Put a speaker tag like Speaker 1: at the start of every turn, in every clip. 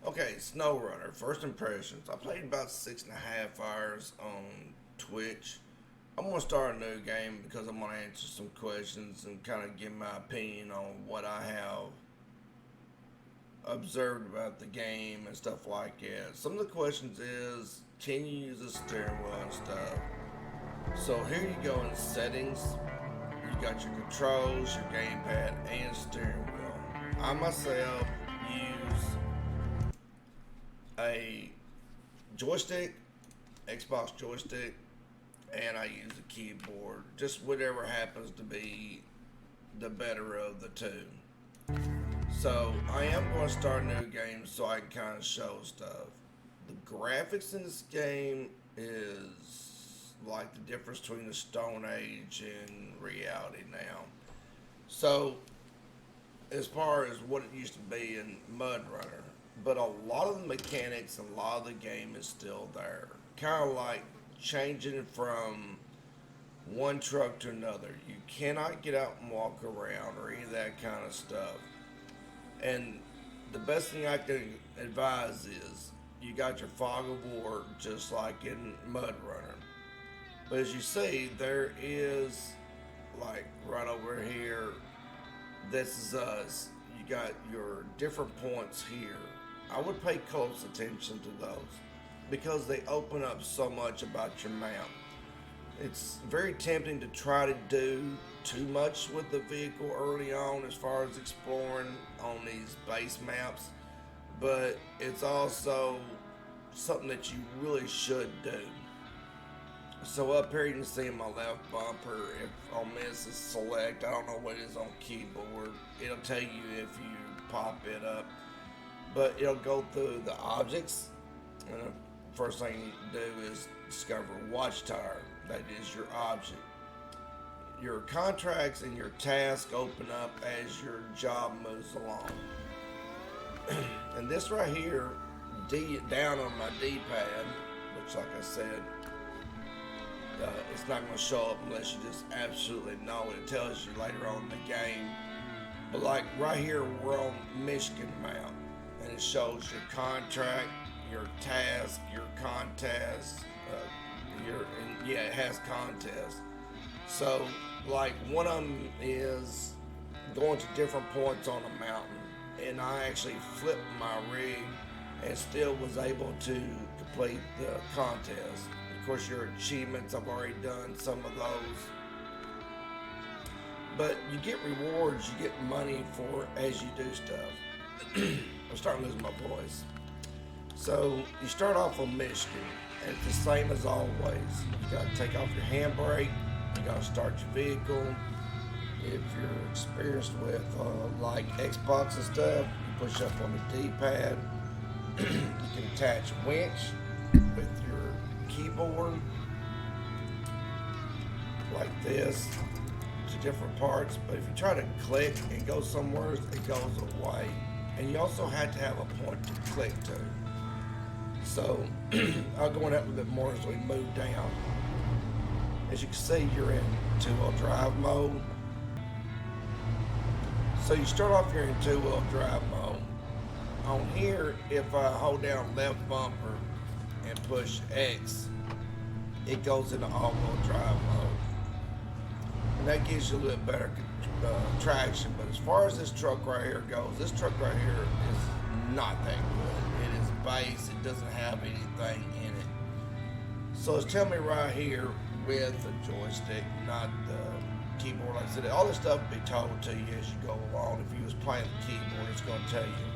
Speaker 1: Okay, SnowRunner. First impressions. I played about 6.5 hours on Twitch. I'm gonna start a new game because I'm gonna answer some questions and kind of give my opinion on what I have observed about the game and stuff like that. Some of the questions is, can you use a steering wheel and stuff? So here you go in settings. You got your controls, your gamepad, and steering wheel. I myself use a joystick, Xbox joystick, and I use a keyboard. Just whatever happens to be the better of the two. So I am going to start a new game so I can kind of show stuff. The graphics in this game is like the difference between the Stone Age and reality now. So as far as what it used to be in MudRunner, but a lot of the mechanics and a lot of the game is still there. Kind of like changing from one truck to another. You cannot get out and walk around or any of that kind of stuff. And the best thing I can advise is you got your fog of war just like in MudRunner. But as you see, there is like right over here, this is us. You got your different points here. I would pay close attention to those because they open up so much about your map. It's very tempting to try to do too much with the vehicle early on as far as exploring on these base maps, but it's also something that you really should do. So up here you can see my left bumper. If on this is select, I don't know what it is on keyboard. It'll tell you if you pop it up, but it'll go through the objects. And the first thing you do is discover watchtower. That is your object. Your contracts and your tasks open up as your job moves along. And this right here, down on my D-pad, which like I said, it's not going to show up unless you just absolutely know it. It tells you later on in the game. But like right here, we're on Michigan map, and it shows your contract, your task, your contest, it has contests. So like one of them is going to different points on a mountain, and I actually flipped my rig and still was able to complete the contest. Of course, your achievements, I've already done some of those. But you get rewards, you get money for as you do stuff. I'm starting to lose my voice. So you start off on Michigan, and it's the same as always. You gotta take off your handbrake, you gotta start your vehicle. If you're experienced with like Xbox and stuff, you push up on the D-pad. You can attach a winch with your keyboard like this to different parts, but if you try to click and go somewhere, it goes away. And you also had to have a point to click to. So I'll go into that a little bit more as we move down. As you can see, you're in two-wheel drive mode. So you start off here in two-wheel drive mode. On here, if I hold down left bumper and push X, it goes into all-wheel drive mode. And that gives you a little better traction. But as far as this truck right here goes, this truck right here is not that good. It is base. It doesn't have anything in it. So it's telling me right here with the joystick, not the keyboard. Like I said, all this stuff will be told to you as you go along. If you was playing the keyboard, it's going to tell you.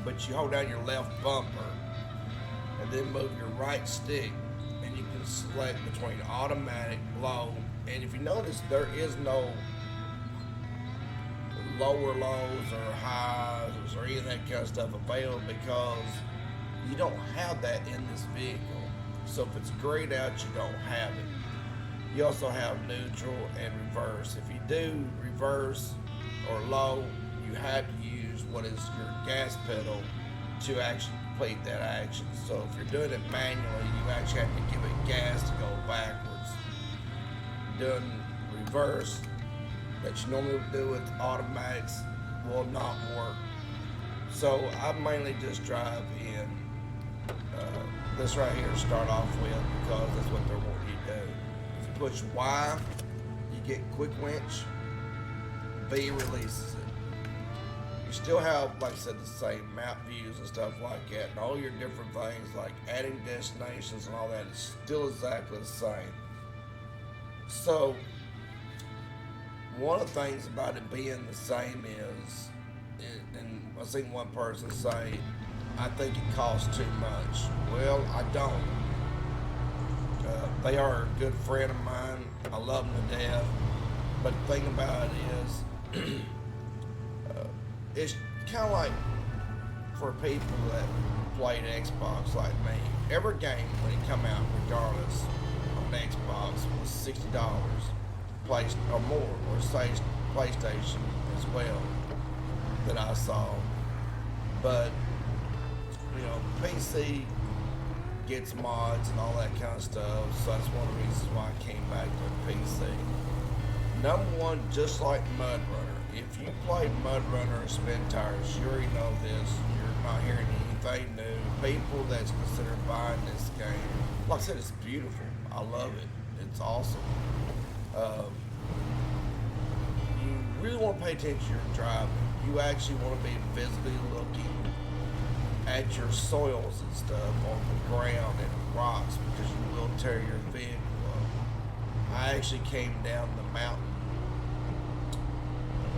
Speaker 1: But you hold down your left bumper and then move your right stick, and you can select between automatic, low, and if you notice, there is no lower lows or highs or any of that kind of stuff available because you don't have that in this vehicle. So if it's grayed out, you don't have it. You also have neutral and reverse. If you do reverse or low, you have to use what is your gas pedal to actually complete that action. So if you're doing it manually, you actually have to give it gas to go backwards. Doing reverse that you normally would do with automatics will not work. So I mainly just drive in this right here to start off with because that's what they're wanting you to do. If you push Y, you get quick winch. V releases it. You still have, like I said, the same map views and stuff like that, and all your different things like adding destinations and all that is still exactly the same. So one of the things about it being the same is, and I've seen one person say, I think it costs too much. Well, I don't. They are a good friend of mine. I love them to death. But the thing about it is, it's kind of like for people that played Xbox like me. Every game when it come out, regardless, on Xbox was $60, or more, or say PlayStation as well that I saw. But you know, PC gets mods and all that kind of stuff, so that's one of the reasons why I came back to PC. Number one, just like MudRunner. If you play MudRunner or Spin Tires, you already know this. You're not hearing anything new. People that's considered buying this game, like I said, it's beautiful. I love it. It's awesome. You really want to pay attention to your driving. You actually want to be visibly looking at your soils and stuff on the ground and rocks because you will tear your vehicle up. I actually came down the mountain,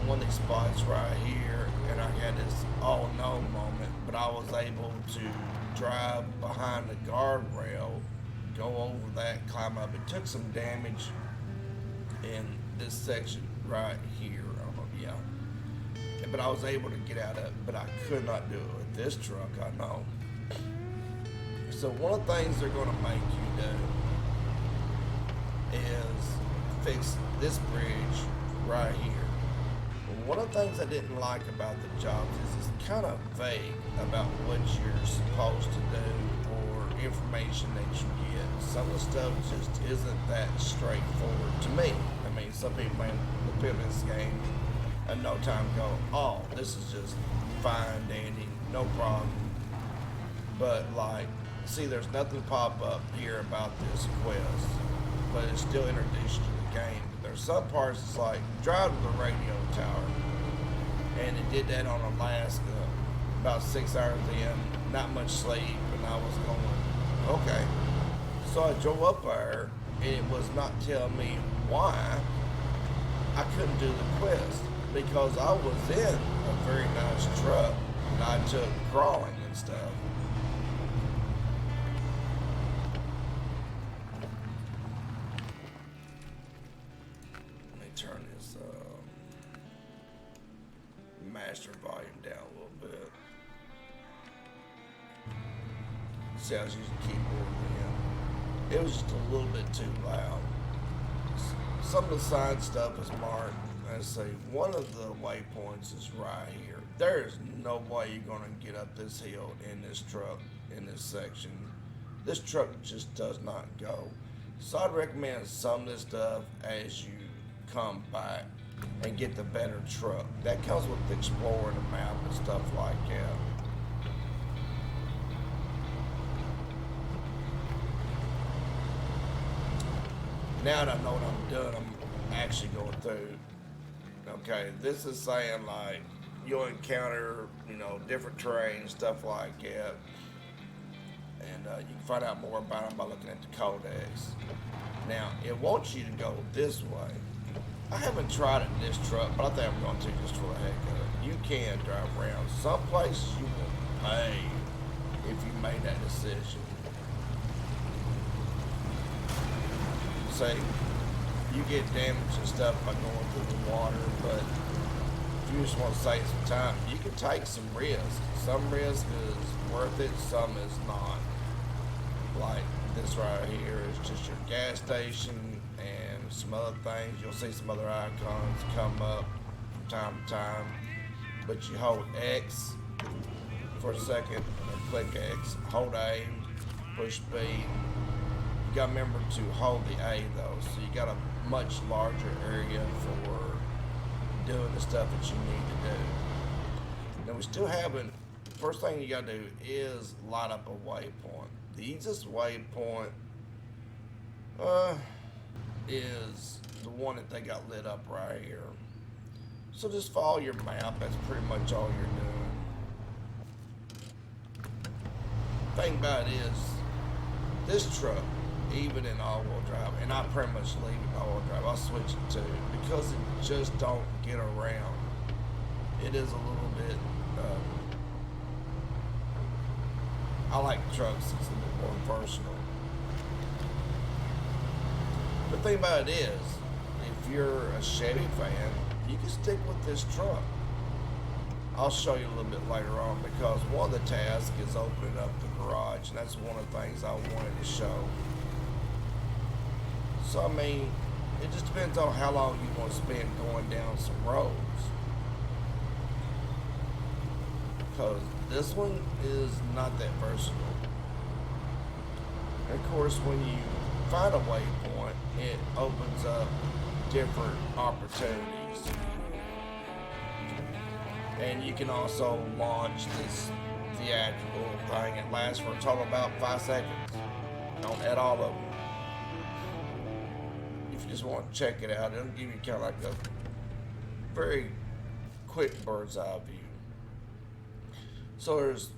Speaker 1: one of these spots right here, and I had this oh no moment, but I was able to drive behind the guardrail, go over that, climb up. It took some damage in this section right here. But I was able to get out of it, but I could not do it with this truck, I know. So one of the things they're going to make you do is fix this bridge right here. One of the things I didn't like about the jobs is it's kind of vague about what you're supposed to do or information that you get. Some of the stuff just isn't that straightforward to me. I mean, some people may look at this game and no time go, oh, this is just fine, dandy, no problem. But like, see, there's nothing pop up here about this quest, but it still introduced you to the game. There's some parts it's like, drive to the radio tower, and it did that on Alaska, about 6 hours in, not much sleep, and I was going, okay. So I drove up there, and it was not telling me why I couldn't do the quest. Because I was in a very nice truck and I took crawling and stuff. Let me turn this master volume down a little bit. See, I was using keyboard then. It was just a little bit too loud. Some of the side stuff is marked. I say one of the waypoints is right here. There is no way you're going to get up this hill in this truck, in this section. This truck just does not go. So I'd recommend some of this stuff as you come back and get the better truck. That comes with exploring the map and stuff like that. Now that I know what I'm doing, I'm actually going through. Okay, this is saying like you'll encounter, you know, different terrain, stuff like that, and you can find out more about them by looking at the codex. Now, it wants you to go this way. I haven't tried it in this truck, but I think I'm going to just for the heck of it. You can drive around. Some places you will pay if you made that decision. Say, you get damage and stuff by going through the water, but if you just want to save some time, you can take some risk. Some risk is worth it, some is not. Like this right here is just your gas station and some other things. You'll see some other icons come up from time to time, but you hold X for a second, and click X, hold A, push B. You gotta remember to hold the A though, so you got a much larger area for doing the stuff that you need to do. Now we still haven't first thing you gotta do is light up a waypoint. The easiest waypoint is the one that they got lit up right here. So just follow your map. That's pretty much all you're doing. Thing about it is, this truck, even in all-wheel drive, and I pretty much leave it all-wheel drive, I'll switch it to, because it just don't get around. It is a little bit, I like trucks, it's a little more personal. The thing about it is, if you're a Chevy fan, you can stick with this truck. I'll show you a little bit later on, because one of the tasks is opening up the garage, and that's one of the things I wanted to show. So I mean, it just depends on how long you want to spend going down some roads. Because this one is not that versatile. And of course, when you find a waypoint, it opens up different opportunities. And you can also launch this theatrical thing. It lasts for a total of about 5 seconds. Don't add all of them. If you just want to check it out, it'll give you kind of like a very quick bird's eye view. So there's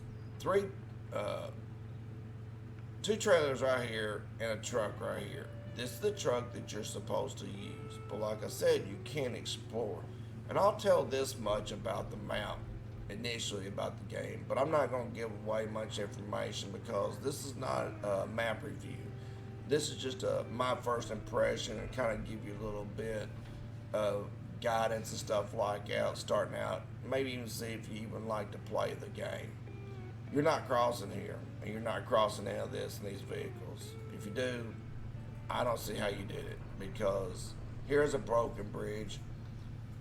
Speaker 1: two trailers right here and a truck right here. This is the truck that you're supposed to use. But like I said, you can explore. And I'll tell this much about the map initially about the game, but I'm not going to give away much information because this is not a map review. This is just my first impression and kind of give you a little bit of guidance and stuff like that, starting out. Maybe even see if you even like to play the game. You're not crossing here, and you're not crossing any of this in these vehicles. If you do, I don't see how you did it, because here's a broken bridge.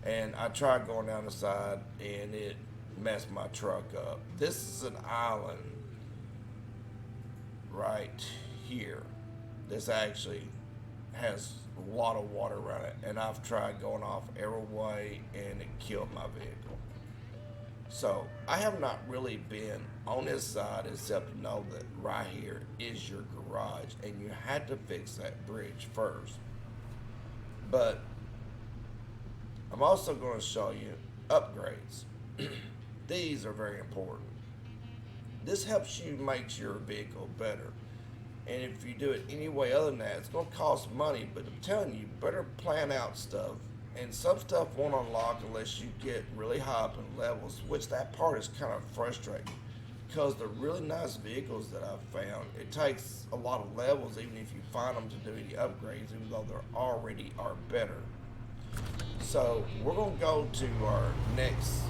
Speaker 1: And I tried going down the side and it messed my truck up. This is an island right here. This actually has a lot of water around it. And I've tried going off every way and it killed my vehicle. So I have not really been on this side except to know that right here is your garage. And you had to fix that bridge first. But I'm also going to show you upgrades. These are very important. This helps you make your vehicle better. And if you do it any way other than that, it's going to cost money. But I'm telling you, better plan out stuff. And some stuff won't unlock unless you get really high up in levels, which that part is kind of frustrating. Because the really nice vehicles that I've found, it takes a lot of levels even if you find them to do any upgrades, even though they already are better. So we're going to go to our next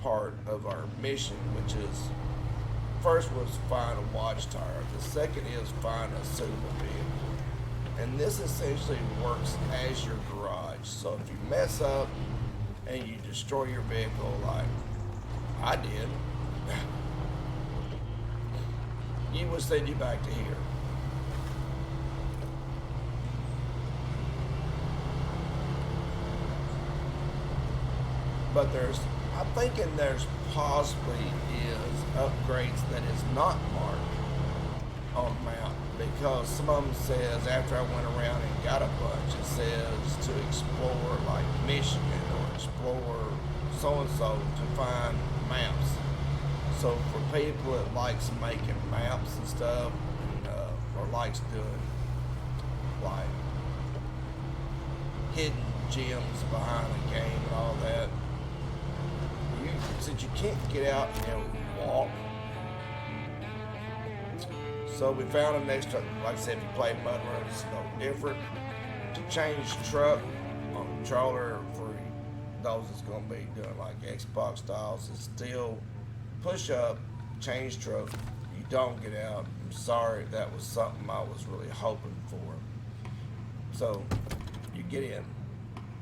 Speaker 1: part of our mission, which is, first was find a watchtower. The second is find a suitable vehicle. And this essentially works as your garage. So if you mess up and you destroy your vehicle like I did, you will send you back to here. But I'm thinking there's possibly is upgrades that is not marked on the map, because some of them says, after I went around and got a bunch, it says to explore like Michigan or explore so-and-so to find maps. So for people that likes making maps and stuff, and, or likes doing like hidden gems behind the game and all that, since you can't get out and walk, so we found a next truck. Like I said, if you play MudRunner, it's no different. To change truck on the controller for those that's going to be doing like Xbox styles, is still push up, change truck. You don't get out. I'm sorry, that was something I was really hoping for. So you get in,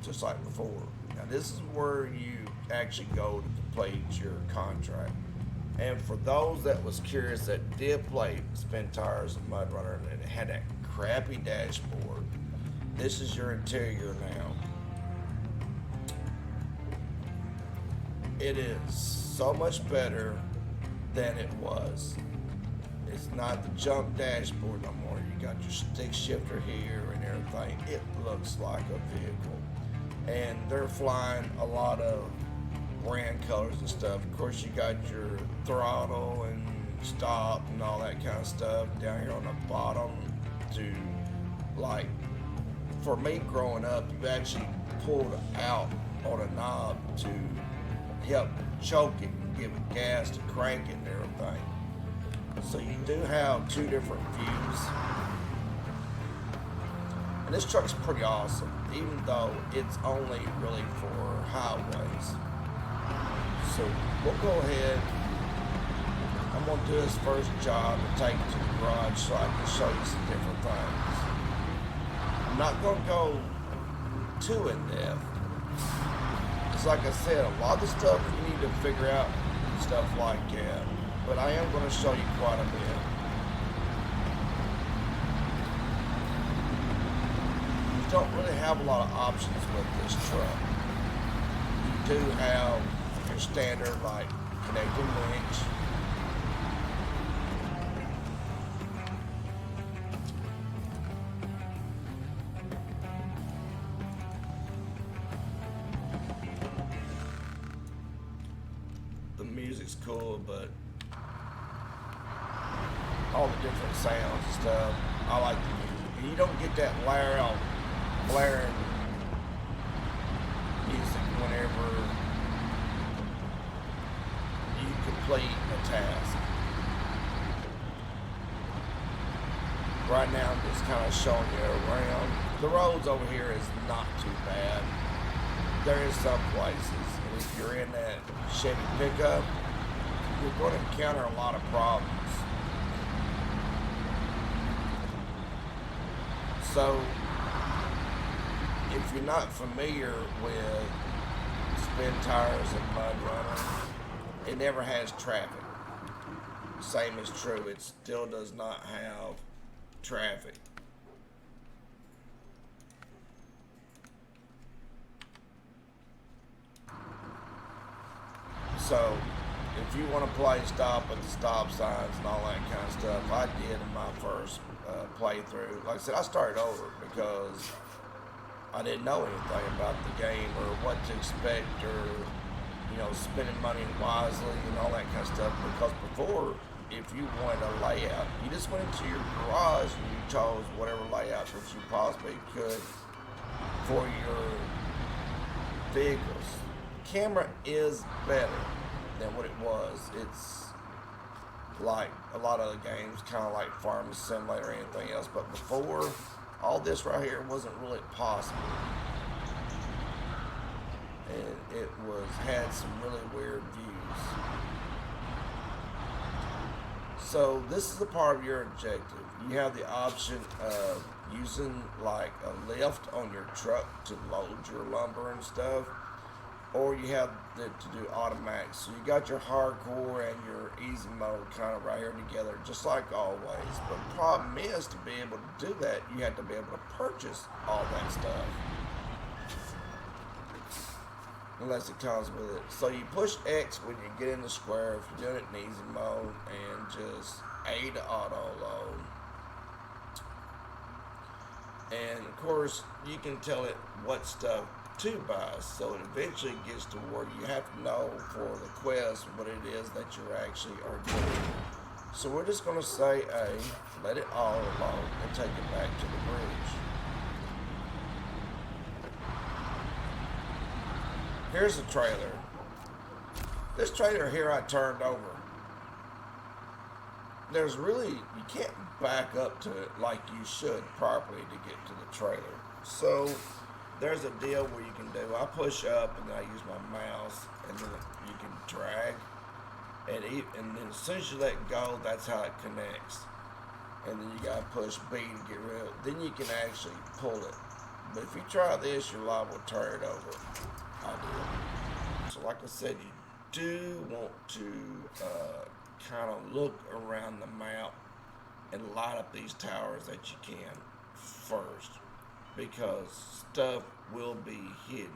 Speaker 1: just like before. Now this is where you actually go to complete your contract. And for those that was curious, that Diff Lock spin tires and MudRunner, and it had that crappy dashboard, this is your interior now. It is so much better than it was. It's not the jump dashboard no more. You got your stick shifter here and everything. It looks like a vehicle. And they're flying a lot of brand colors and stuff. Of course, you got your throttle and stop and all that kind of stuff down here on the bottom to, like, for me growing up, you actually pulled out on a knob to help choke it and give it gas to crank it and everything. So you do have two different views. And this truck's pretty awesome, even though it's only really for highways. So we'll go ahead. I'm going to do this first job and take it to the garage so I can show you some different things. I'm not going to go too in depth. It's like I said, a lot of the stuff you need to figure out and stuff like that. But I am going to show you quite a bit. You don't really have a lot of options with this truck. You do have your standard, like, connecting winch. The music's cool, but all the different sounds and stuff, I like the music. You don't get that blaring music whenever you complete a task. Right now I'm just kind of showing you around. The roads over here is not too bad. There is some places, and if you're in that Chevy pickup, you're going to encounter a lot of problems. So, if you're not familiar with spin tires and MudRunner, it never has traffic. Same is true, it still does not have traffic. So, if you want to play stop at the stop signs and all that kind of stuff, I did in my first playthrough. Like I said, I started over because I didn't know anything about the game or what to expect, or, you know, spending money wisely and all that kind of stuff. Because before, if you wanted a layout, you just went into your garage and you chose whatever layout that you possibly could for your vehicles. Camera is better than what it was. It's like a lot of the games, kind of like Farm Simulator or anything else. But before, all this right here wasn't really possible, and it had some really weird views. So this is the part of your objective. You have the option of using like a lift on your truck to load your lumber and stuff, or you have to do automatic. So you got your hardcore and your easy mode kind of right here together, just like always. But the problem is, to be able to do that, you have to be able to purchase all that stuff, unless it comes with it. So you push X when you get in the square if you're doing it in easy mode, and just A to auto load. And of course, you can tell it what stuff to buy, so it eventually gets to where you have to know for the quest what it is that you actually are doing. So we're just going to say A, let it all load, and take it back to the bridge. Here's the trailer. This trailer here I turned over. There's really, you can't back up to it like you should properly to get to the trailer. So there's a deal where you can do, I push up and then I use my mouse, and then you can drag, and then as soon as you let go, that's how it connects. And then you gotta push B to get rid of it. Then you can actually pull it. But if you try this, you're liable to turn it over. I did. So like I said, you do want to kind of look around the map and light up these towers that you can first, because stuff will be hidden.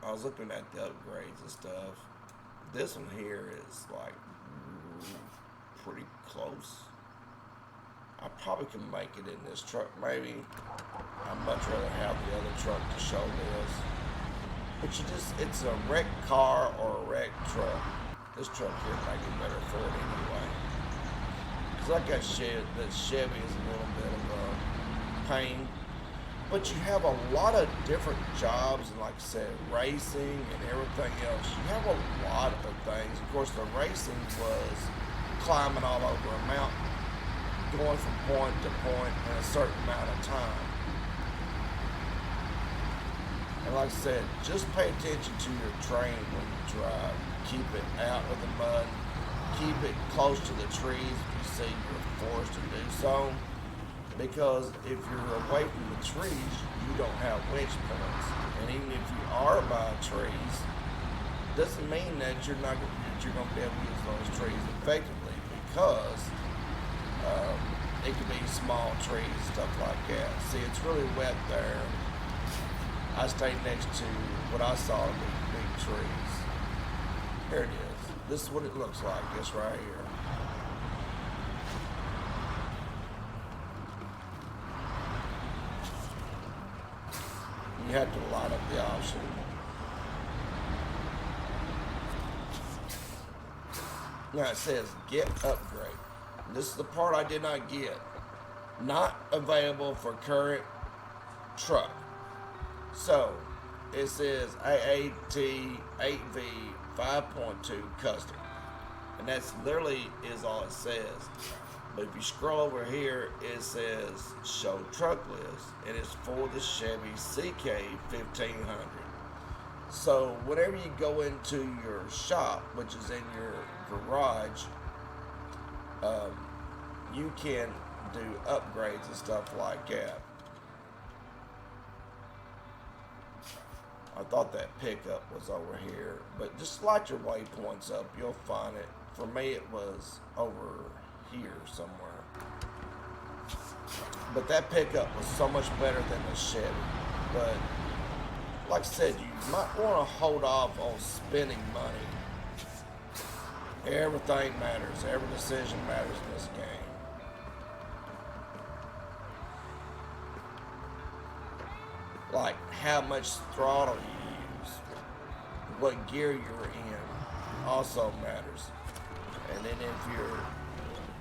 Speaker 1: I was looking at the upgrades and stuff. This one here is like pretty close. I probably can make it in this truck. Maybe I'd much rather have the other truck to show this. But it's a wrecked car or a wrecked truck. This truck here might be better for it anyway. Because like that Chevy is a little bit of a pain. But you have a lot of different jobs, and like I said, racing and everything else. You have a lot of things. Of course, the racing was climbing all over a mountain, going from point to point in a certain amount of time. And like I said, just pay attention to your train when you drive. Keep it out of the mud. Keep it close to the trees if you see you're forced to do so. Because if you're away from the trees, you don't have winch points. And even if you are by trees, doesn't mean that you're going to be able to use those trees effectively, because it could be small trees, stuff like that. See, it's really wet there. I stayed next to what I saw to be big trees. Here it is. This is what it looks like, this right here. You have to line up the option. Now it says get upgrade. This is the part I did not get. Not available for current truck. So it says AAT 8V 5.2 custom. And that's literally is all it says. But if you scroll over here, it says show truck list, and it's for the Chevy CK 1500. So whenever you go into your shop, which is in your garage, you can do upgrades and stuff like that. I thought that pickup was over here, but just slide your waypoints up, you'll find it. For me, it was over here somewhere. But that pickup was so much better than the Chevy. But like I said, you might want to hold off on spending money. Everything matters. Every decision matters in this game. Like how much throttle you use, what gear you're in also matters. And then if you're,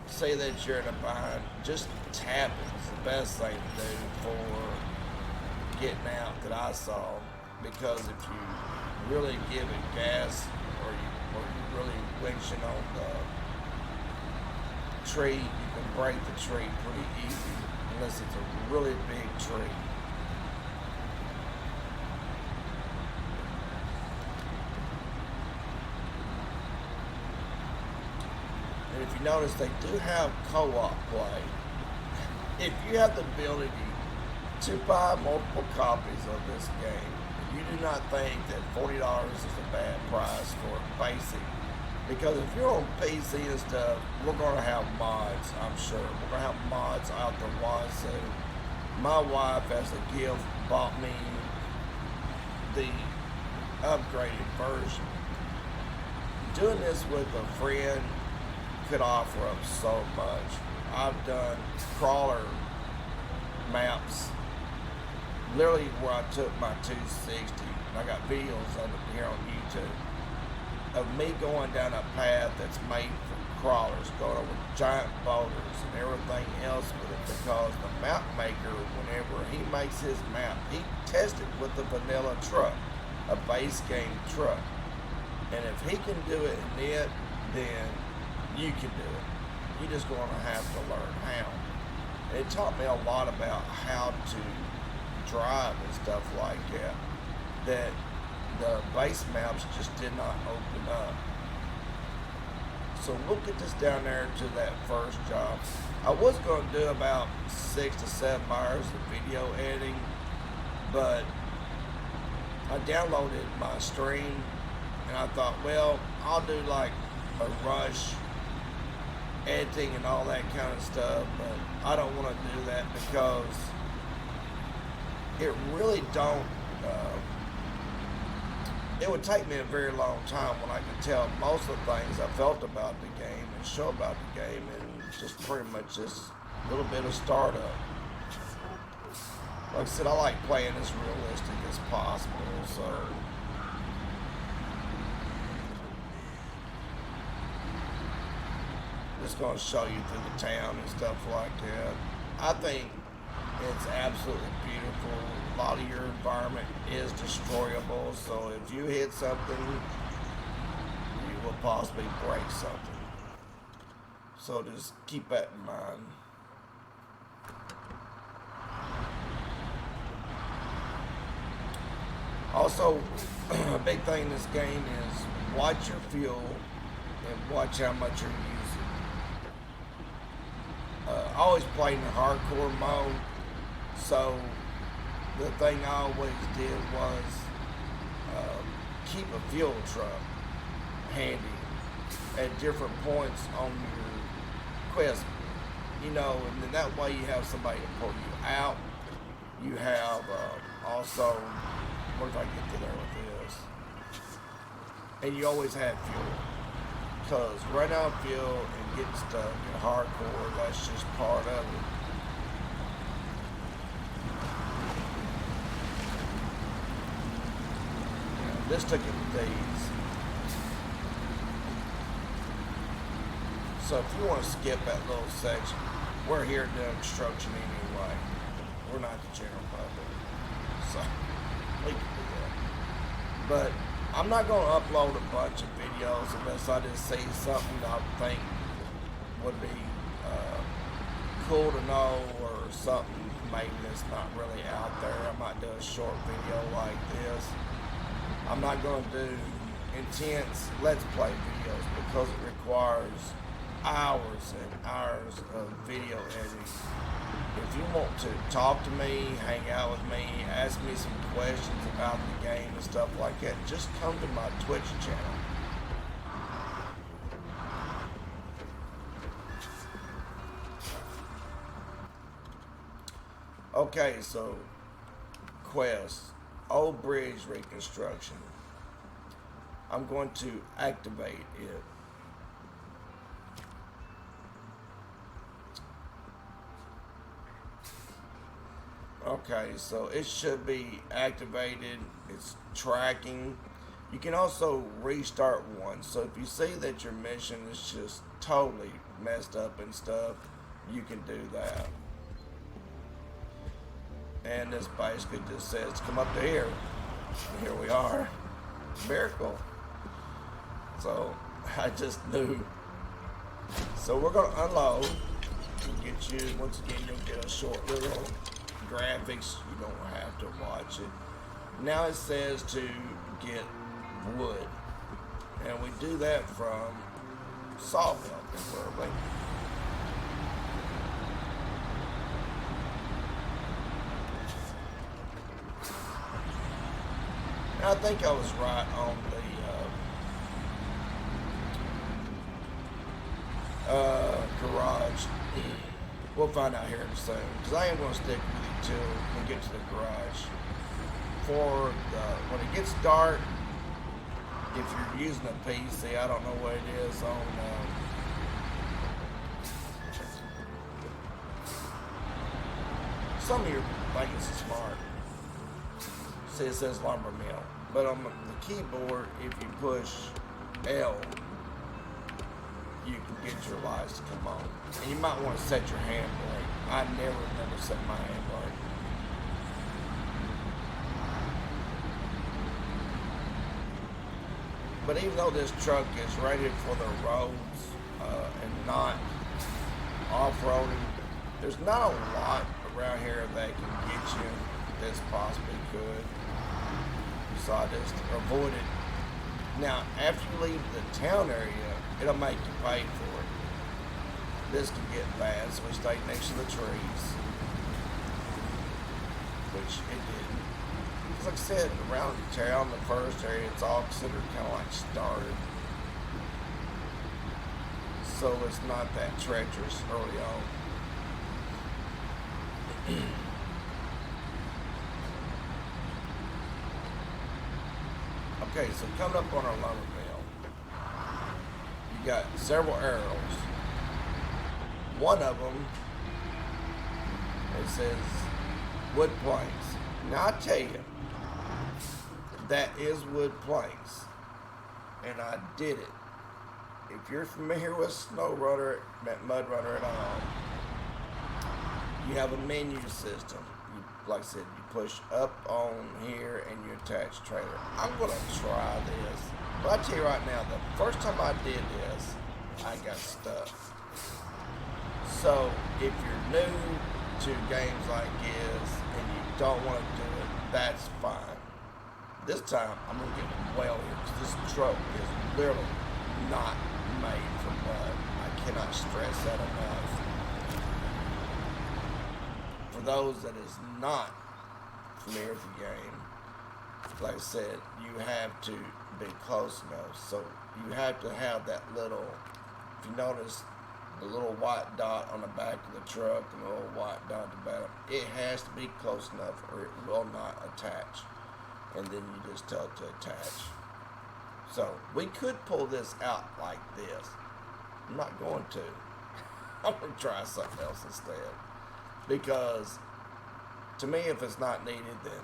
Speaker 1: say that you're in a bind, just tapping is the best thing to do for getting out that I saw. Because if you really give it gas, or you really winching on the tree, you can break the tree pretty easy, unless it's a really big tree. And if you notice, they do have co-op play. If you have the ability to buy multiple copies of this game, you do not think that $40 is a bad price for basic. Because if you're on PC and stuff, we're going to have mods, I'm sure. We're going to have mods out the wazoo. My wife, as a gift, bought me the upgraded version. Doing this with a friend could offer up so much. I've done crawler maps, literally where I took my 260, and I got videos of it here on YouTube, of me going down a path that's made for crawlers, going over giant boulders and everything else with it, because the map maker, whenever he makes his map, he tested with the vanilla truck, a base game truck. And if he can do it in it, then you can do it. You're just going to have to learn how. And it taught me a lot about how to drive and stuff like that, that the base maps just did not open up. So we'll get this down there to that first job. I was going to do about 6 to 7 hours of video editing, but I downloaded my stream and I thought, well, I'll do like a rush editing and all that kind of stuff, but I don't want to do that because it really don't it would take me a very long time when I could tell most of the things I felt about the game and show about the game and just pretty much just a little bit of startup. Like I said, I like playing as realistic as possible, so just gonna show you through the town and stuff like that. I think it's absolutely beautiful. A lot of your environment is destroyable, so if you hit something, you will possibly break something. So just keep that in mind. Also, a big thing in this game is watch your fuel and watch how much you're using. I always played in the hardcore mode, so the thing I always did was keep a fuel truck handy at different points on your quest, and then that way you have somebody to pull you out. You have also, what if I get to there with this? And you always have fuel, because running out of fuel and getting stuck in hardcore, that's just part of it. This took it with these. So if you want to skip that little section, we're here doing construction anyway. We're not the general public, so we can do that. But I'm not going to upload a bunch of videos unless I just see something I think would be cool to know, or something maybe that's not really out there. I might do a short video like this. I'm not going to do intense Let's Play videos because it requires hours and hours of video editing. If you want to talk to me, hang out with me, ask me some questions about the game and stuff like that, just come to my Twitch channel. Okay, so quest. Old bridge reconstruction. I'm going to activate it. Okay, so it should be activated. It's tracking. You can also restart one. So if you see that your mission is just totally messed up and stuff, you can do that. And this basically just says come up to here. Here we are. Miracle. So I just knew. So we're going to unload. Get you, once again, you'll get a short little graphics. You don't have to watch it. Now it says to get wood. And we do that from Sawmill, preferably. I think I was right on the garage. We'll find out here soon, because I am going to stick with it till we get to the garage. When it gets dark, if you're using a PC, I don't know what it is on. Some of your things are smart. See, it says lumber mill, but on the keyboard, if you push L, you can get your lights to come on. And you might want to set your handbrake. I never remember setting my handbrake. But even though this truck is rated for the roads and not off-roading, there's not a lot around here that can get you this possibly could. So I just avoid it. Now, after you leave the town area, it'll make you pay for it. This can get bad, so we stay next to the trees, which it didn't. Because like I said, around the town, the first area, it's all considered kind of like started. So it's not that treacherous early on. Okay, so coming up on our lumber mill, you got several arrows. One of them, it says wood planks. Now I tell you, that is wood planks, and I did it. If you're familiar with SnowRunner, MudRunner at all, you have a menu system. Like I said, you push up on here and you attach trailer. I'm gonna try this, but I tell you right now, the first time I did this, I got stuck. So if you're new to games like this and you don't want to do it, that's fine. This time I'm gonna get well here because this truck is literally not made for mud. I cannot stress that enough. For those that is not familiar with the game, like I said, you have to be close enough. So you have to have that little, if you notice, the little white dot on the back of the truck and the little white dot at the bottom, it has to be close enough or it will not attach. And then you just tell it to attach. So we could pull this out like this. I'm not going to. I'm going to try something else instead. Because to me, if it's not needed, then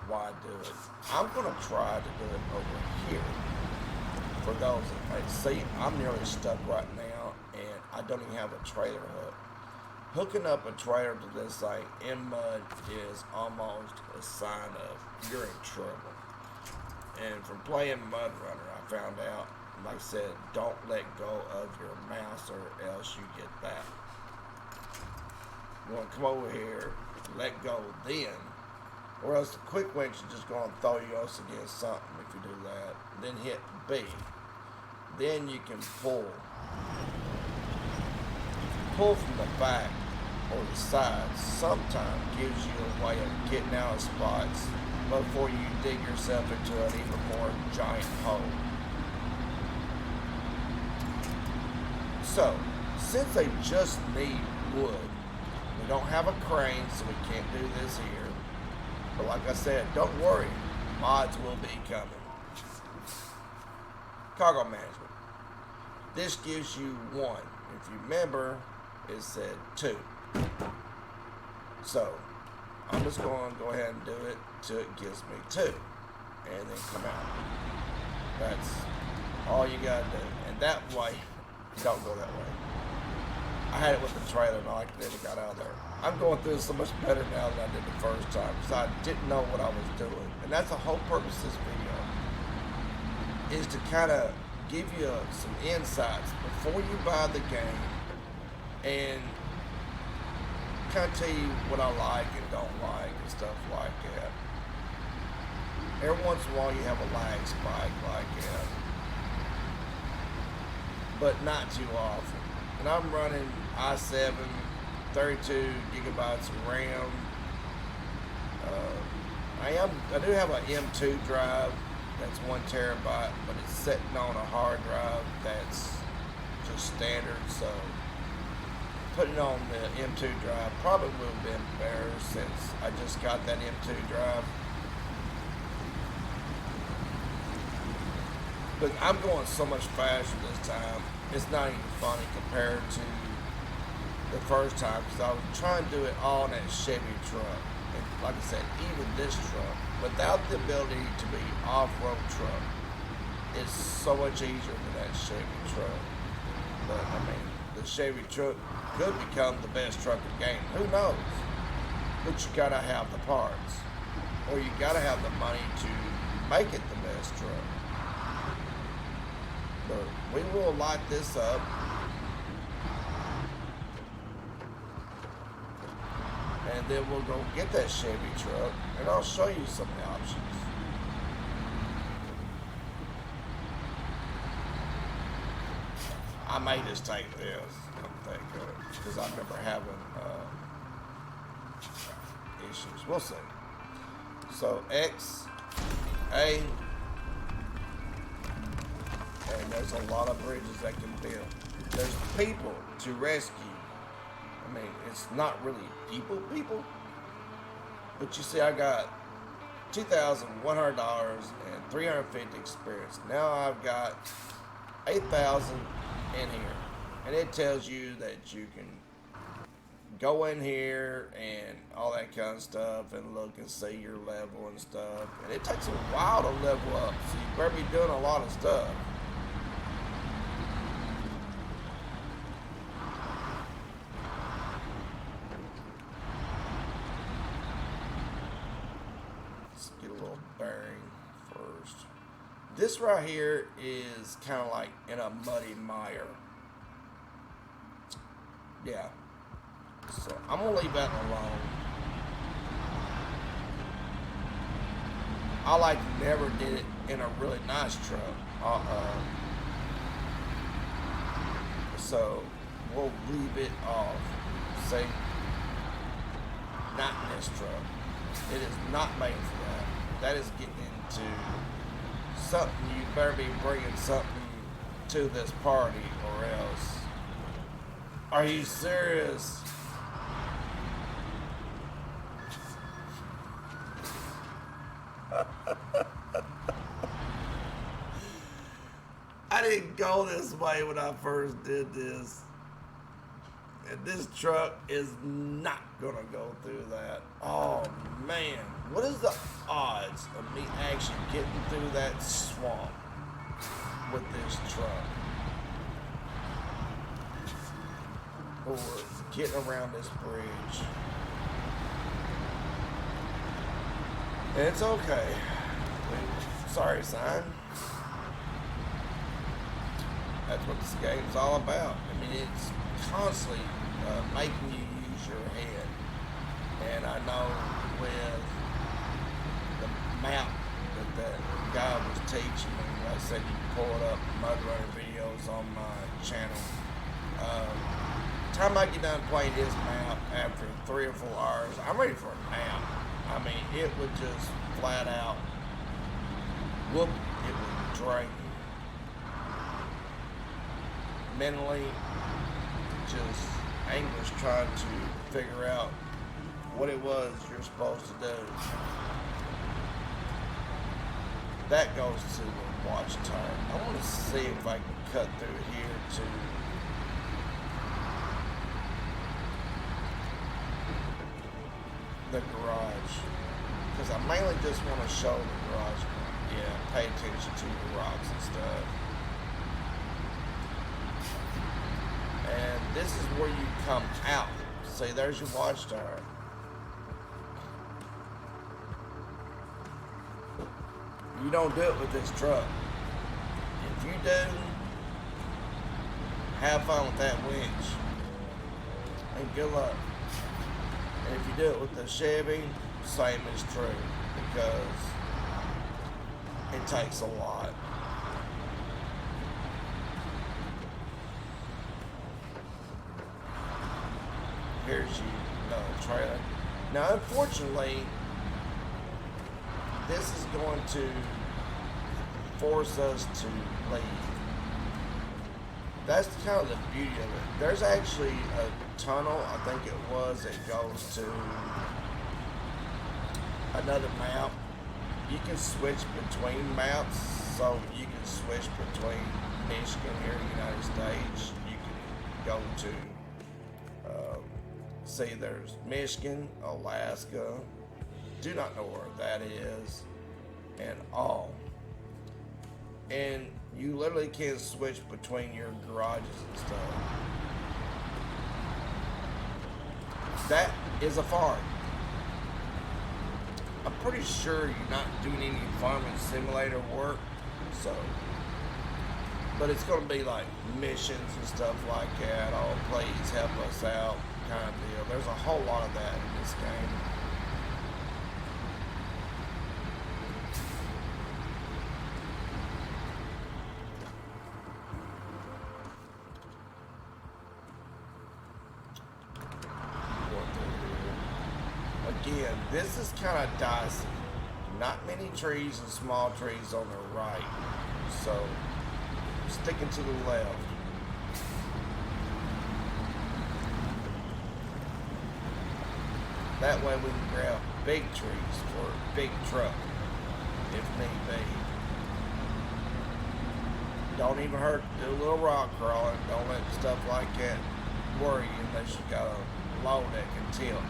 Speaker 1: why do it? I'm going to try to do it over here. For those that see, I'm nearly stuck right now, and I don't even have a trailer hook. Hooking up a trailer to this thing in mud is almost a sign of you're in trouble. And from playing MudRunner, I found out, like I said, don't let go of your mouse or else you get that. You want to come over here, let go then, or else the quick winch is just going to throw you us against something if you do that. Then hit B. Then you can pull. Pull from the back or the side sometimes gives you a way of getting out of spots before you dig yourself into an even more giant hole. So, since they just need wood, we don't have a crane, so we can't do this here. But like I said, don't worry, mods will be coming. Cargo management. This gives you 1. If you remember, it said 2. So, I'm just going to go ahead and do it till it gives me 2. And then come out. That's all you got to do. And that way, don't go that way. I had it with the trailer and I never got out of there. I'm going through it so much better now than I did the first time because I didn't know what I was doing. And that's the whole purpose of this video, is to kind of give you some insights before you buy the game and kind of tell you what I like and don't like and stuff like that. Every once in a while you have a lag spike like that, but not too often. And I'm running i7, 32 gigabytes of RAM. I do have an M2 drive that's 1 terabyte, but it's sitting on a hard drive that's just standard. So putting it on the M2 drive probably would have been better since I just got that M2 drive. But I'm going so much faster this time. It's not even funny compared to the first time because I was trying to do it all in that Chevy truck. And like I said, even this truck, without the ability to be off-road truck, it's so much easier than that Chevy truck. But I mean, the Chevy truck could become the best truck in the game. Who knows? But you gotta have the parts, or you gotta have the money to make it the best truck. But we will light this up. And then we'll go get that Chevy truck and I'll show you some of the options. I may just take this, I think, because I remember having issues. We'll see. So X, A, and there's a lot of bridges that can build. There's people to rescue. I mean, it's not really people, but you see I got $2,100 and 350 experience. Now I've got 8,000 in here, and it tells you that you can go in here and all that kind of stuff and look and see your level and stuff. And it takes a while to level up, so you better be doing a lot of stuff. Let's get a little bearing first. This right here is kind of like in a muddy mire. Yeah. So I'm gonna leave that alone. I like never did it in a really nice truck. So we'll leave it off. Say, not in this truck. It is not made for that. That is getting into something. You better be bringing something to this party, or else. Are you serious? I didn't go this way when I first did this. And this truck is not gonna go through that. Oh man, what is the odds of me actually getting through that swamp with this truck? Or getting around this bridge? It's okay. Sorry, sign. That's what this game's all about. I mean, it's constantly making you use your head. And I know with the map that guy was teaching me, like I said, you can pull it up, MudRunner videos on my channel. Time I get done playing this map after 3 or 4 hours, I'm ready for a nap. I mean, it would just flat out whoop, it would drain you. Mentally, just anguish trying to figure out what it was you're supposed to do. That goes to the watchtower. I want to see if I can cut through here to the garage, because I mainly just want to show the garage. Yeah, pay attention to the rocks and stuff. And this is where you come out. See, there's your watchtower. You don't do it with this truck. If you do, have fun with that winch. And good luck. And if you do it with the Chevy, same is true, because it takes a lot. Here's your trailer. Now, unfortunately, this is going to force us to leave. That's kind of the beauty of it. There's actually a tunnel, I think it was, that goes to another map. You can switch between maps, so you can switch between Michigan here in the United States. You can go to see, there's Michigan, Alaska, do not know where that is, and all. And you literally can switch between your garages and stuff. That is a farm. I'm pretty sure you're not doing any farming simulator work, so. But it's going to be like missions and stuff like that. Oh, please help us out, kind of deal. There's a whole lot of that in this game. Again, this is kind of dicey. Not many trees and small trees on the right, so sticking to the left. That way we can grab big trees for a big truck, if need be. Don't even hurt to do a little rock crawling. Don't let stuff like that worry you unless you got a load that can tilt.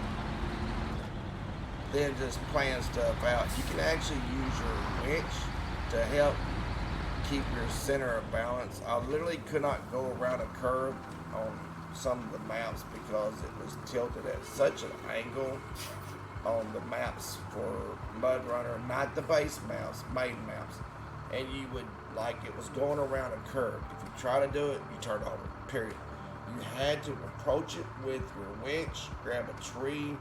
Speaker 1: Then just plan stuff out. You can actually use your winch to help keep your center of balance. I literally could not go around a curve on some of the maps because it was tilted at such an angle on the maps for MudRunner, not the base maps, main maps. And you would, like, it was going around a curve. If you try to do it, you turn over, period. You had to approach it with your winch, grab a tree,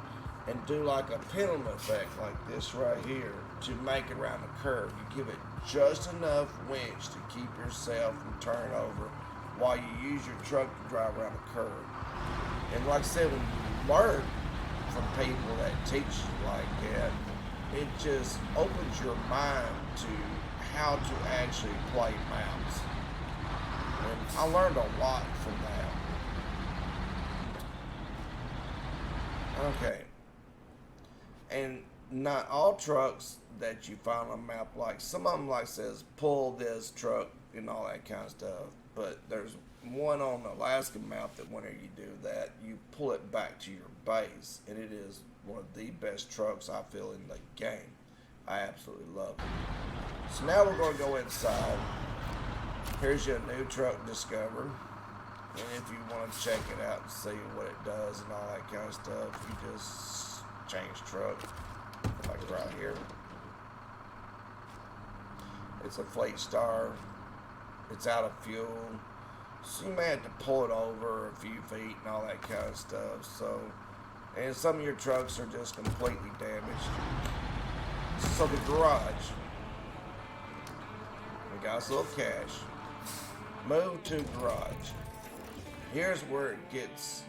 Speaker 1: and do like a pendulum effect like this right here to make it around the curve. You give it just enough winch to keep yourself from turning over while you use your truck to drive around the curve. And like I said, when you learn from people that teach you like that, it just opens your mind to how to actually play maps. And I learned a lot from that. Okay. And not all trucks that you find on a map, like some of them like says pull this truck and all that kind of stuff, but there's one on the Alaska map that whenever you do that, you pull it back to your base, and it is one of the best trucks I feel in the game. I absolutely love it. So now we're going to go inside. Here's your new truck discovered, and if you want to check it out and see what it does and all that kind of stuff, you just change truck, like right here. It's a Fleet Star. It's out of fuel, so you may have to pull it over a few feet and all that kind of stuff. So, and some of your trucks are just completely damaged. So the garage, we got us a little cash. Move to garage. Here's where it gets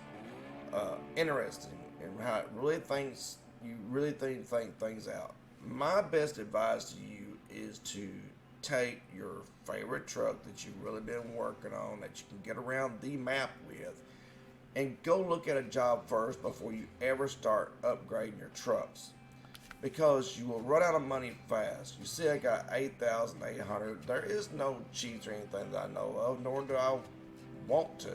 Speaker 1: interesting. And how it really thinks, you really think things out. My best advice to you is to take your favorite truck that you've really been working on, that you can get around the map with, and go look at a job first before you ever start upgrading your trucks. Because you will run out of money fast. You see I got 8,800. There is no cheats or anything that I know of, nor do I want to.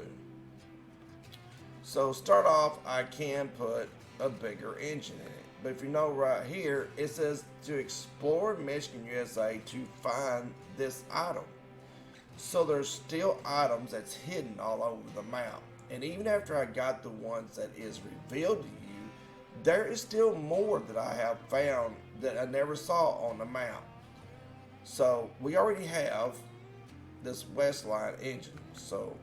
Speaker 1: So start off, I can put a bigger engine in it. But if you know right here, it says to explore Michigan, USA to find this item. So there's still items that's hidden all over the map. And even after I got the ones that is revealed to you, there is still more that I have found that I never saw on the map. So we already have this Westline engine. So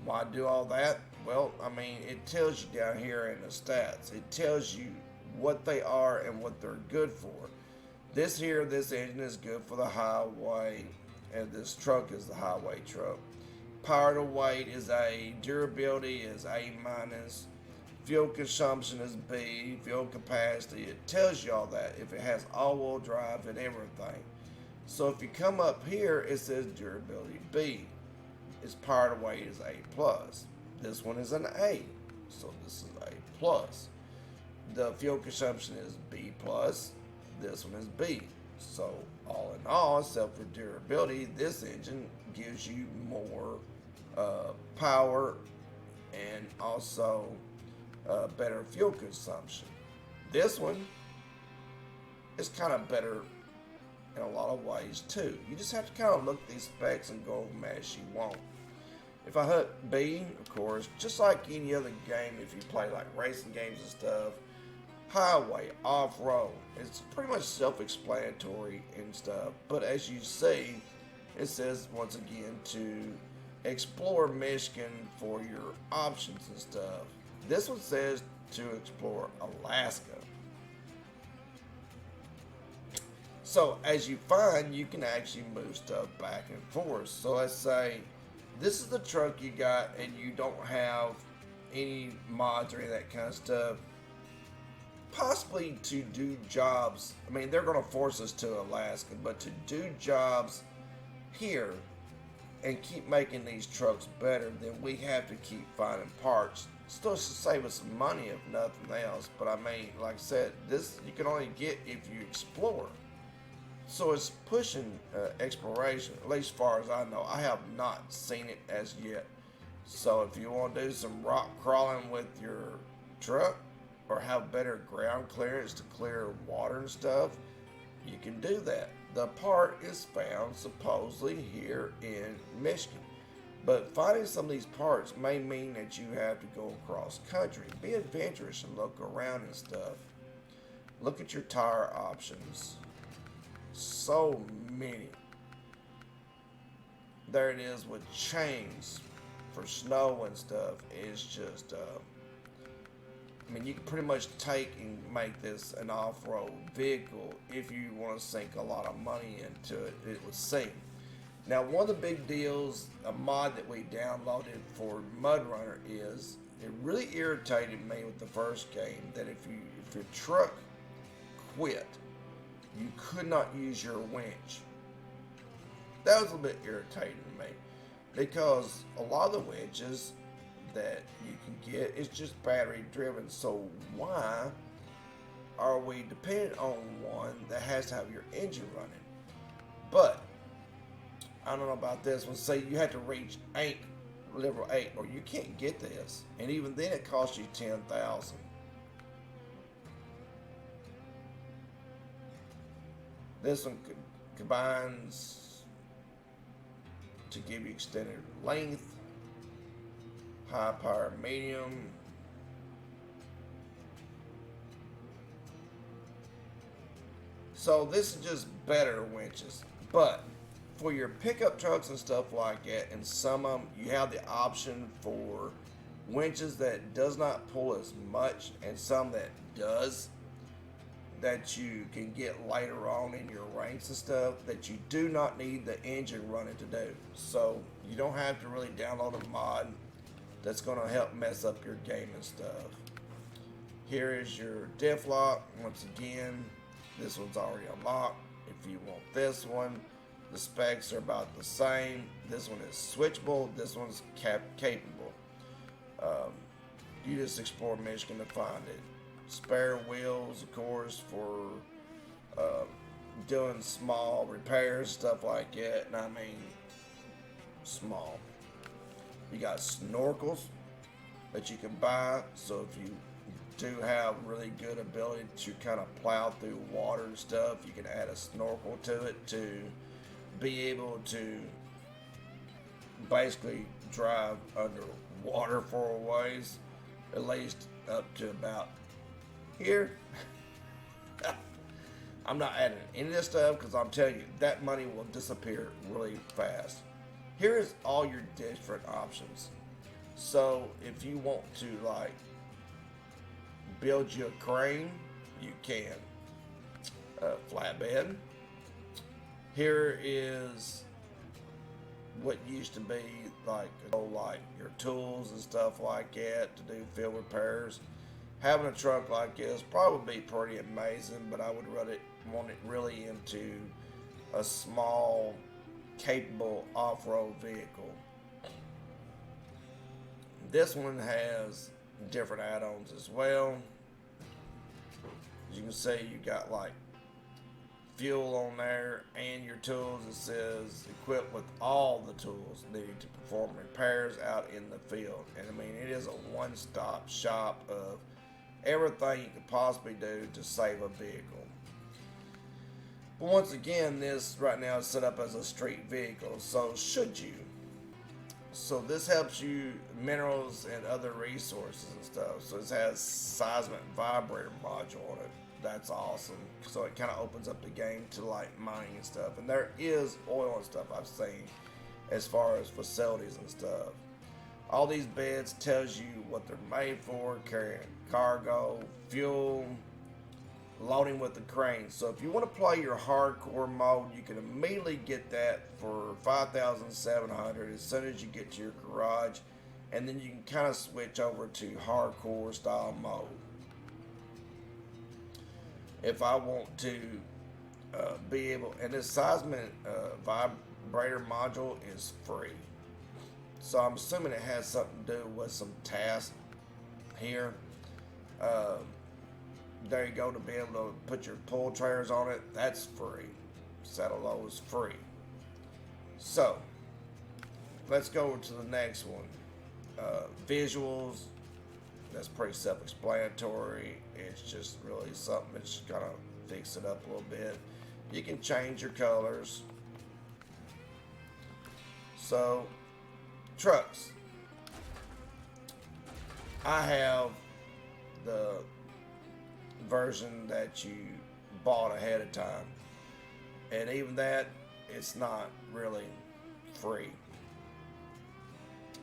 Speaker 1: why do all that? Well, I mean, it tells you down here in the stats. It tells you what they are and what they're good for. This engine is good for the highway, and this truck is the highway truck. Power to weight is A, durability is A minus, fuel consumption is B, fuel capacity. It tells you all that if it has all-wheel drive and everything. So if you come up here, it says durability B. Its power to weight is A plus. This one is an A, so this is A plus. The fuel consumption is B plus. This one is B. So all in all, except for durability, this engine gives you more power and also better fuel consumption. This one is kind of better in a lot of ways too. You just have to kind of look at these specs and go over them as you want. If I hit B, of course, just like any other game, if you play like racing games and stuff, highway, off-road, it's pretty much self-explanatory and stuff. But as you see, it says once again to explore Michigan for your options and stuff. This one says to explore Alaska. So as you find, you can actually move stuff back and forth. So let's say this is the truck you got and you don't have any mods or any of that kind of stuff. Possibly to do jobs, I mean, they're going to force us to Alaska, but to do jobs here and keep making these trucks better, then we have to keep finding parts Still should save us some money if nothing else. But I mean, like I said, this you can only get if you explore. So it's pushing exploration, at least as far as I know. I have not seen it as yet. So if you want to do some rock crawling with your truck or have better ground clearance to clear water and stuff, you can do that. The part is found supposedly here in Michigan. But finding some of these parts may mean that you have to go across country. Be adventurous and look around and stuff. Look at your tire options. So many. There it is with chains for snow and stuff. It's just, I mean, you can pretty much take and make this an off-road vehicle if you want to sink a lot of money into it. It would seem. Now, one of the big deals, a mod that we downloaded for MudRunner is, it really irritated me with the first game that if your truck quit, you could not use your winch. That was a bit irritating to me because a lot of the winches that you can get is just battery driven. So why are we dependent on one that has to have your engine running? But I don't know about this one. Say you have to reach level 8, or you can't get this, and even then it costs you 10,000. This one combines to give you extended length, high power medium. So this is just better winches. But for your pickup trucks and stuff like that, and some of them, you have the option for winches that does not pull as much and some that does, that you can get later on in your ranks and stuff, that you do not need the engine running to do. So you don't have to really download a mod that's going to help mess up your game and stuff. Here is your Diff Lock. Once again, this one's already unlocked. If you want this one, the specs are about the same. This one is switchable. This one's capable. You just explore Michigan to find it. Spare wheels, of course, for doing small repairs, stuff like that. And I mean, small. You got snorkels that you can buy. So if you do have really good ability to kind of plow through water and stuff, you can add a snorkel to it to be able to basically drive underwater for a ways, at least up to about here. I'm not adding any of this stuff because I'm telling you that money will disappear really fast. Here is all your different options. So if you want to like build you a crane, you can. Flatbed. Here is what used to be like your tools and stuff like that to do field repairs. Having a truck like this probably be pretty amazing, but I would want it really into a small, capable off-road vehicle. This one has different add-ons as well. As you can see, you got like fuel on there and your tools. It says equipped with all the tools needed to perform repairs out in the field. And I mean, it is a one-stop shop of everything you could possibly do to save a vehicle. But once again, this right now is set up as a street vehicle, so should you. So this helps you minerals and other resources and stuff. So this has seismic vibrator module on it. That's awesome. So it kind of opens up the game to like mining and stuff. And there is oil and stuff I've seen as far as facilities and stuff. All these beds tells you what they're made for, carrying cargo, fuel, loading with the crane. So if you want to play your hardcore mode, you can immediately get that for $5,700 as soon as you get to your garage, and then you can kind of switch over to hardcore style mode. If I want to be able, and this seismic vibrator module is free, so I'm assuming it has something to do with some tasks here. Uh, there you go, to be able to put your pull trailers on it. That's free. Saddle load is free. So let's go over to the next one. Visuals. That's pretty self-explanatory. It's just really something that's gonna fix it up a little bit. You can change your colors. So, trucks. I have the version that you bought ahead of time, and even that, it's not really free.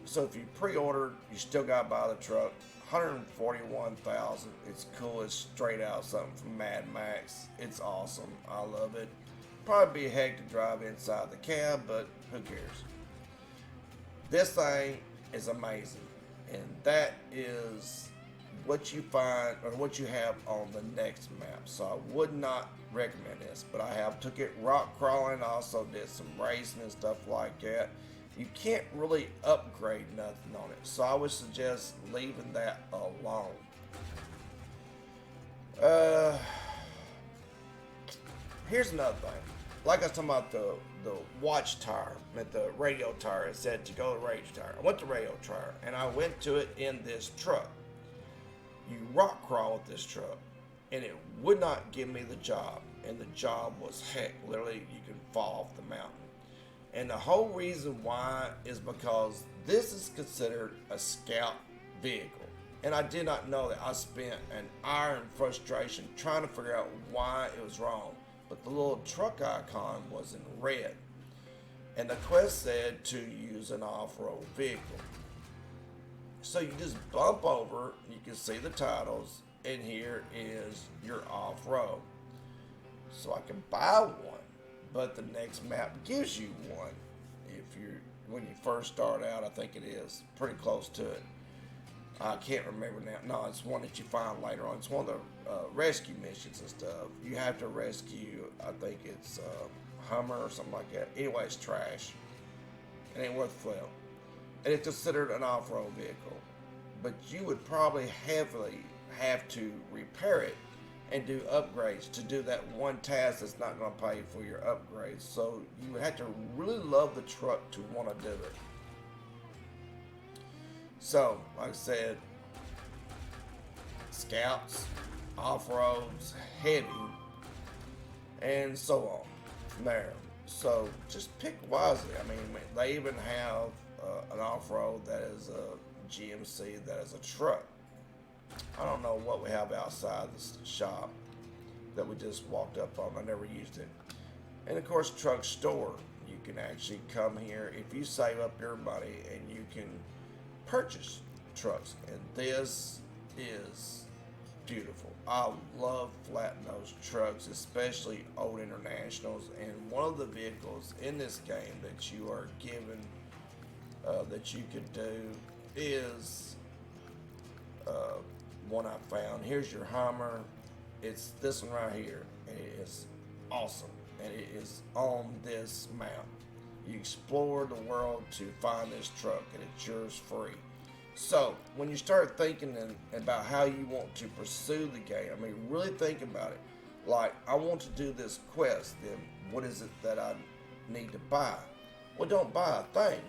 Speaker 1: So if you pre-ordered, you still gotta buy the truck. 141,000. It's cool. It's straight out something from Mad Max. It's awesome. I love it. Probably be a heck to drive inside the cab, but who cares? This thing is amazing, and that is what you find or what you have on the next map. So I would not recommend this, but I have took it rock crawling. Also did some racing and stuff like that. You can't really upgrade nothing on it, so I would suggest leaving that alone. Here's another thing. Like I was talking about the watch tire, at the radio tire, it said to go to radio tire. I went to radio tire, and I went to it in this truck. You rock crawl with this truck, and it would not give me the job, and the job was heck, literally you can fall off the mountain. And the whole reason why is because this is considered a scout vehicle. And I did not know that. I spent an hour in frustration trying to figure out why it was wrong. But the little truck icon was in red. And the quest said to use an off-road vehicle. So you just bump over, you can see the titles, and here is your off-road. So I can buy one. But the next map gives you one. When you first start out, I think it is pretty close to it. I can't remember now. No, it's one that you find later on. It's one of the rescue missions and stuff. You have to rescue, I think it's Hummer or something like that. Anyway, it's trash. It ain't worth the flip. And it's considered an off-road vehicle. But you would probably heavily have to repair it and do upgrades to do that one task that's not going to pay for your upgrades. So you would have to really love the truck to want to do it. So, like I said, scouts, off-roads, heavy, and so on from there. So just pick wisely. I mean, they even have an off-road that is a GMC that is a truck. I don't know what we have outside the shop that we just walked up on. I never used it. And of course, truck store. You can actually come here if you save up your money and you can purchase trucks. And this is beautiful. I love flat nose trucks, especially old Internationals. And one of the vehicles in this game that you are given that you could do is one I found. Here's your Hummer. It's this one right here, and it is awesome, and it is on this map. You explore the world to find this truck, and it's yours free. So when you start thinking about how you want to pursue the game, I mean, really think about it. Like, I want to do this quest, then what is it that I need to buy? Well, don't buy a thing.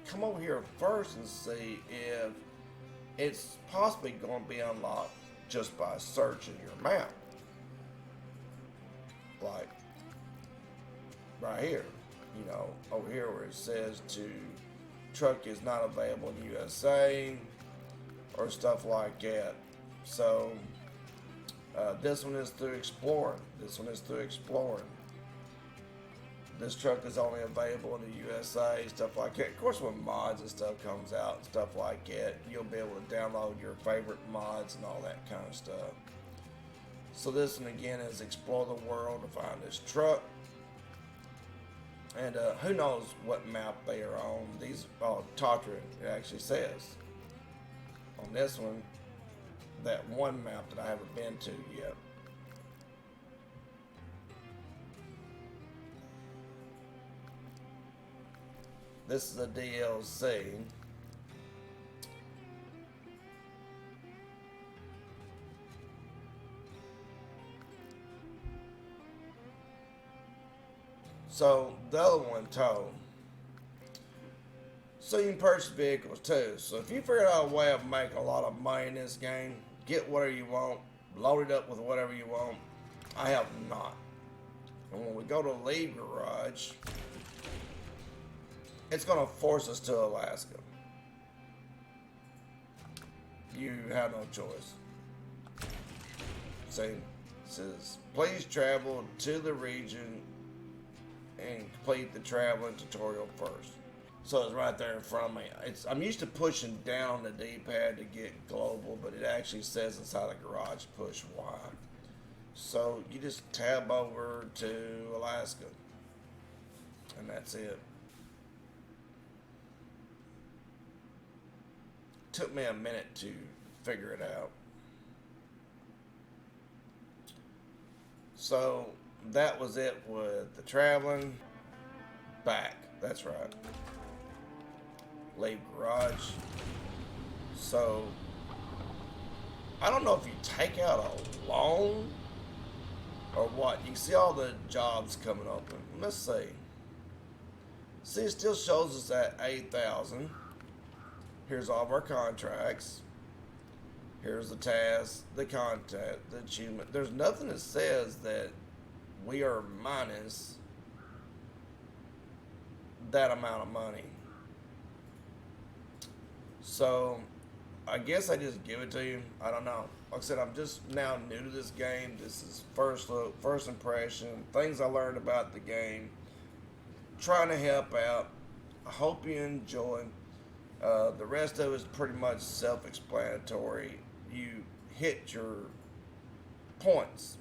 Speaker 1: Come over here first and see if it's possibly going to be unlocked just by searching your map. Like right here, you know, over here where it says truck is not available in USA or stuff like that. So this one is through exploring. This one is through exploring. This truck is only available in the USA, stuff like that. Of course, when mods and stuff comes out, and stuff like that, you'll be able to download your favorite mods and all that kind of stuff. So this one again is explore the world to find this truck. And who knows what map they are on. These, Tatra, it actually says on this one, that one map that I haven't been to yet. This is a DLC. So the other one tow. So you can purchase vehicles too. So if you figure out a way of making a lot of money in this game, get whatever you want, load it up with whatever you want. I have not. And when we go to leave garage, it's going to force us to Alaska. You have no choice. See, it says, please travel to the region and complete the traveling tutorial first. So it's right there in front of me. I'm used to pushing down the D-pad to get global, but it actually says inside the garage push Y. So you just tab over to Alaska, and that's it. Took me a minute to figure it out. So that was it with the traveling. Back, that's right. Leave garage. So I don't know if you take out a loan or what. You can see all the jobs coming open. Let's see. See, it still shows us at 8,000. Here's all of our contracts. Here's the task, the contact, the achievement. There's nothing that says that we are minus that amount of money. So I guess I just give it to you. I don't know. Like I said, I'm just now new to this game. This is first look, first impression, things I learned about the game. Trying to help out. I hope you enjoy. The rest of it is pretty much self-explanatory. You hit your points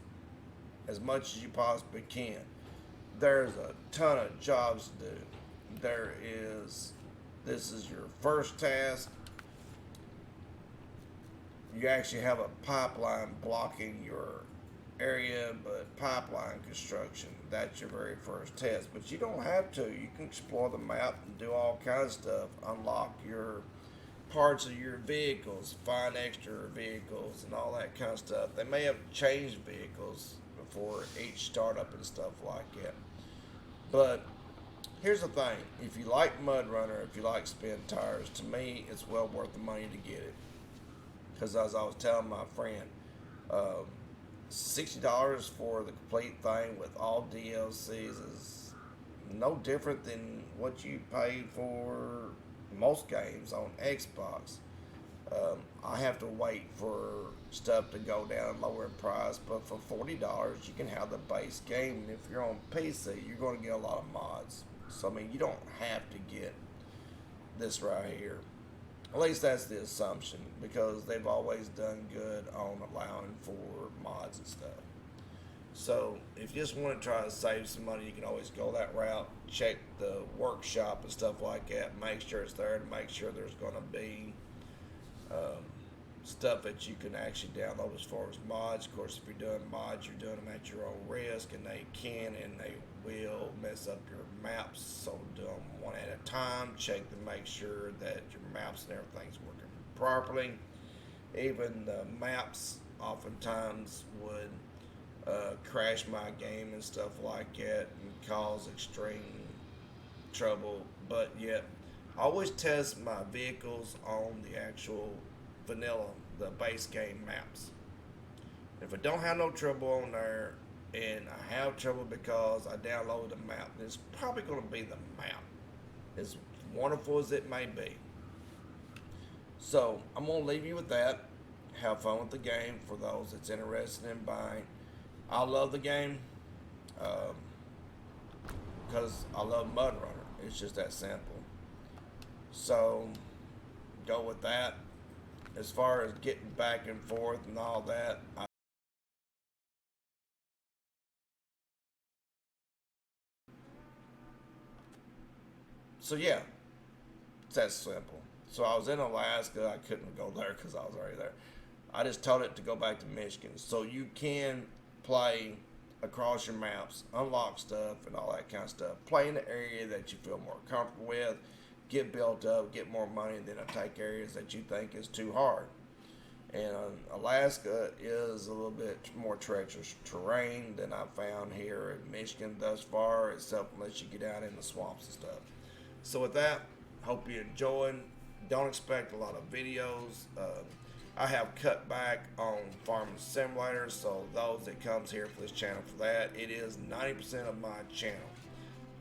Speaker 1: as much as you possibly can. There's a ton of jobs to do. This is your first task. You actually have a pipeline blocking your area, but pipeline construction, that's your very first test. But you don't have to. You can explore the map and do all kinds of stuff. Unlock your parts of your vehicles, find extra vehicles and all that kind of stuff. They may have changed vehicles before each startup and stuff like that. But here's the thing. If you like MudRunner, if you like spin tires, to me, it's well worth the money to get it. Because as I was telling my friend, $60 for the complete thing with all DLCs is no different than what you pay for most games on Xbox. I have to wait for stuff to go down lower in price, but for $40 you can have the base game. And if you're on PC, you're going to get a lot of mods. So I mean, you don't have to get this right here. At least that's the assumption, because they've always done good on allowing for mods and stuff. So if you just want to try to save some money, you can always go that route. Check the workshop and stuff like that. Make sure it's there, and make sure there's going to be stuff that you can actually download as far as mods. Of course, if you're doing mods, you're doing them at your own risk, and they can and they will mess up your maps. So do them one at a time. Check to make sure that your maps and everything's working properly. Even the maps oftentimes would crash my game and stuff like that and cause extreme trouble. But yet, I always test my vehicles on the actual vanilla, the base game maps. If I don't have no trouble on there, and I have trouble because I downloaded the map, then it's probably going to be the map, as wonderful as it may be. So I'm going to leave you with that. Have fun with the game for those that's interested in buying. I love the game because I love MudRunner. It's just that simple. So go with that. As far as getting back and forth and all that, so yeah, it's that simple. So I was in Alaska. I couldn't go there because I was already there. I just told it to go back to Michigan. So you can play across your maps, unlock stuff and all that kind of stuff. Play in the area that you feel more comfortable with. Get built up, get more money, and then take areas that you think is too hard. And Alaska is a little bit more treacherous terrain than I've found here in Michigan thus far, except unless you get out in the swamps and stuff. So with that, hope you enjoyed. Don't expect a lot of videos. I have cut back on Farming Simulator, so those that comes here for this channel for that, it is 90% of my channel.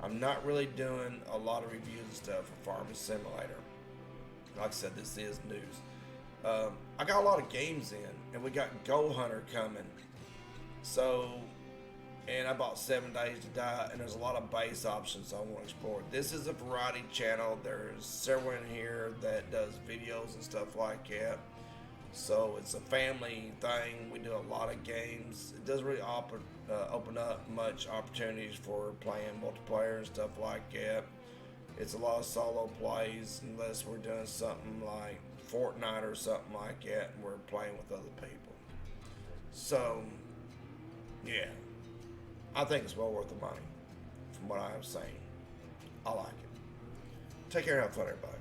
Speaker 1: I'm not really doing a lot of reviews and stuff for Farming Simulator. Like I said, this is news. I got a lot of games in, and we got Gold Hunter coming. So, and I bought 7 Days to Die, and there's a lot of base options I want to explore. This is a variety channel. There's several in here that does videos and stuff like that. So it's a family thing. We do a lot of games. It doesn't really open up much opportunities for playing multiplayer and stuff like that. It's a lot of solo plays unless we're doing something like Fortnite or something like that and we're playing with other people. So, yeah. I think it's well worth the money from what I am saying. I like it. Take care and have fun, everybody.